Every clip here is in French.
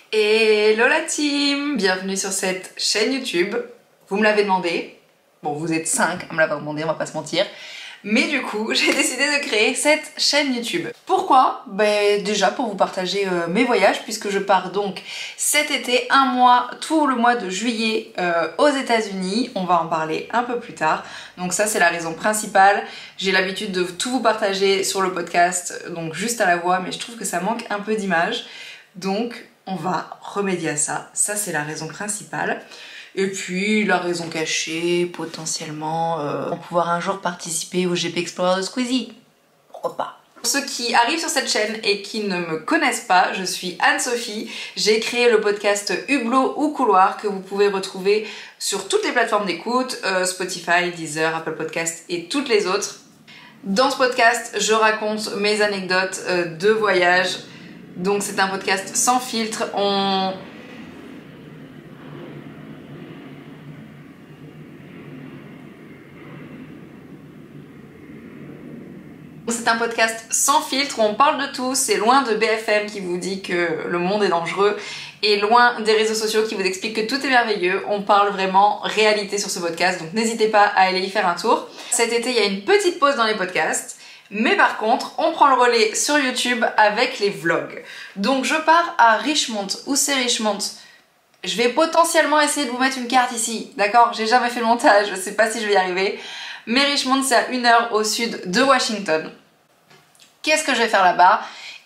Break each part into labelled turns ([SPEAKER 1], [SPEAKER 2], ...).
[SPEAKER 1] Hello la team! Bienvenue sur cette chaîne YouTube. Vous me l'avez demandé. Bon, vous êtes 5 à me l'avoir demandé, on va pas se mentir. Mais du coup, j'ai décidé de créer cette chaîne YouTube. Pourquoi? Ben déjà pour vous partager mes voyages, puisque je pars donc cet été, un mois, tout le mois de juillet aux États-Unis. On va en parler un peu plus tard. Donc ça, c'est la raison principale. J'ai l'habitude de tout vous partager sur le podcast, donc juste à la voix, mais je trouve que ça manque un peu d'image. Donc on va remédier à ça. Ça, c'est la raison principale. Et puis la raison cachée, potentiellement, pouvoir un jour participer au GP Explorer de Squeezie. Pourquoi pas? Pour ceux qui arrivent sur cette chaîne et qui ne me connaissent pas, je suis Anne-Sophie. J'ai créé le podcast Hublot ou Couloir que vous pouvez retrouver sur toutes les plateformes d'écoute, Spotify, Deezer, Apple Podcast et toutes les autres. Dans ce podcast, je raconte mes anecdotes de voyage. Donc c'est un podcast sans filtre. C'est un podcast sans filtre où on parle de tout, c'est loin de BFM qui vous dit que le monde est dangereux et loin des réseaux sociaux qui vous expliquent que tout est merveilleux. On parle vraiment réalité sur ce podcast, donc n'hésitez pas à aller y faire un tour. Cet été, il y a une petite pause dans les podcasts, mais par contre, on prend le relais sur YouTube avec les vlogs. Donc je pars à Richmond. Où c'est Richmond? Je vais potentiellement essayer de vous mettre une carte ici, d'accord? J'ai jamais fait le montage, je sais pas si je vais y arriver. Mais Richmond, c'est à 1 heure au sud de Washington. Qu'est-ce que je vais faire là-bas?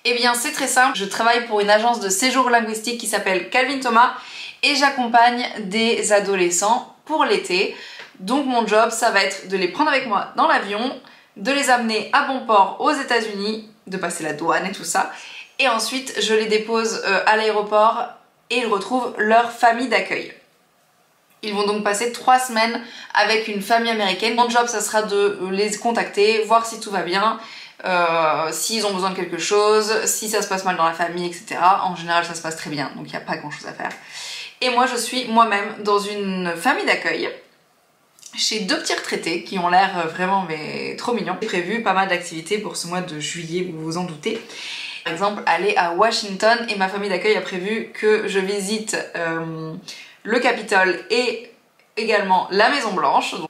[SPEAKER 1] Eh bien, c'est très simple. Je travaille pour une agence de séjour linguistique qui s'appelle Calvin Thomas et j'accompagne des adolescents pour l'été. Donc mon job, ça va être de les prendre avec moi dans l'avion, de les amener à bon port aux États-Unis, de passer la douane et tout ça. Et ensuite, je les dépose à l'aéroport et ils retrouvent leur famille d'accueil. Ils vont donc passer 3 semaines avec une famille américaine. Mon job, ça sera de les contacter, voir si tout va bien, s'ils ont besoin de quelque chose, si ça se passe mal dans la famille, etc. En général, ça se passe très bien, donc il n'y a pas grand chose à faire. Et moi, je suis moi-même dans une famille d'accueil chez 2 petits retraités qui ont l'air vraiment trop mignons. J'ai prévu pas mal d'activités pour ce mois de juillet, vous vous en doutez. Par exemple, aller à Washington, et ma famille d'accueil a prévu que je visite le Capitole et également la Maison Blanche. Donc,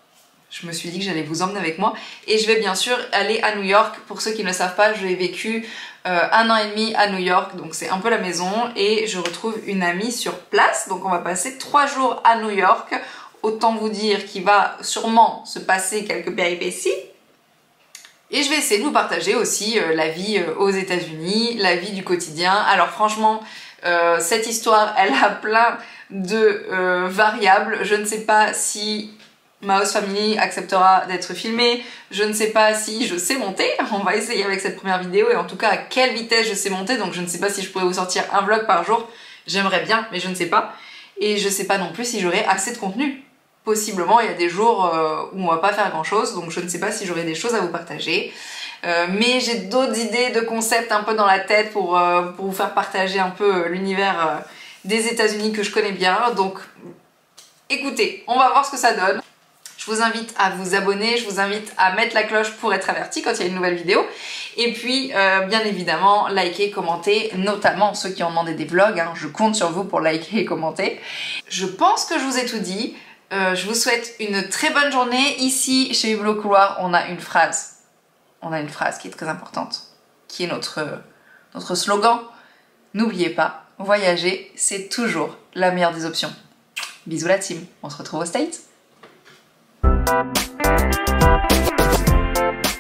[SPEAKER 1] je me suis dit que j'allais vous emmener avec moi et je vais bien sûr aller à New York. Pour ceux qui ne le savent pas, j'ai vécu 1 an et demi à New York, donc c'est un peu la maison et je retrouve une amie sur place. Donc on va passer 3 jours à New York. Autant vous dire qu'il va sûrement se passer quelques péripéties. Et je vais essayer de vous partager aussi la vie aux États-Unis, la vie du quotidien. Alors franchement, cette histoire, elle a plein de variables. Je ne sais pas si ma host family acceptera d'être filmée. Je ne sais pas si je sais monter. On va essayer avec cette première vidéo et en tout cas à quelle vitesse je sais monter. Donc je ne sais pas si je pourrais vous sortir un vlog par jour. J'aimerais bien, mais je ne sais pas. Et je ne sais pas non plus si j'aurai assez de contenu. Possiblement, il y a des jours où on va pas faire grand chose, donc je ne sais pas si j'aurai des choses à vous partager. Mais j'ai d'autres idées de concepts un peu dans la tête pour vous faire partager un peu l'univers des États-Unis que je connais bien. Donc écoutez, on va voir ce que ça donne. Je vous invite à vous abonner, je vous invite à mettre la cloche pour être averti quand il y a une nouvelle vidéo. Et puis, bien évidemment, liker, commenter, notamment ceux qui ont demandé des vlogs. Hein, je compte sur vous pour liker et commenter. Je pense que je vous ai tout dit. Je vous souhaite une très bonne journée. Ici, chez Hublot Couloir, on a une phrase. On a une phrase qui est très importante, qui est notre slogan. N'oubliez pas, voyager, c'est toujours la meilleure des options. Bisous la team, on se retrouve aux States.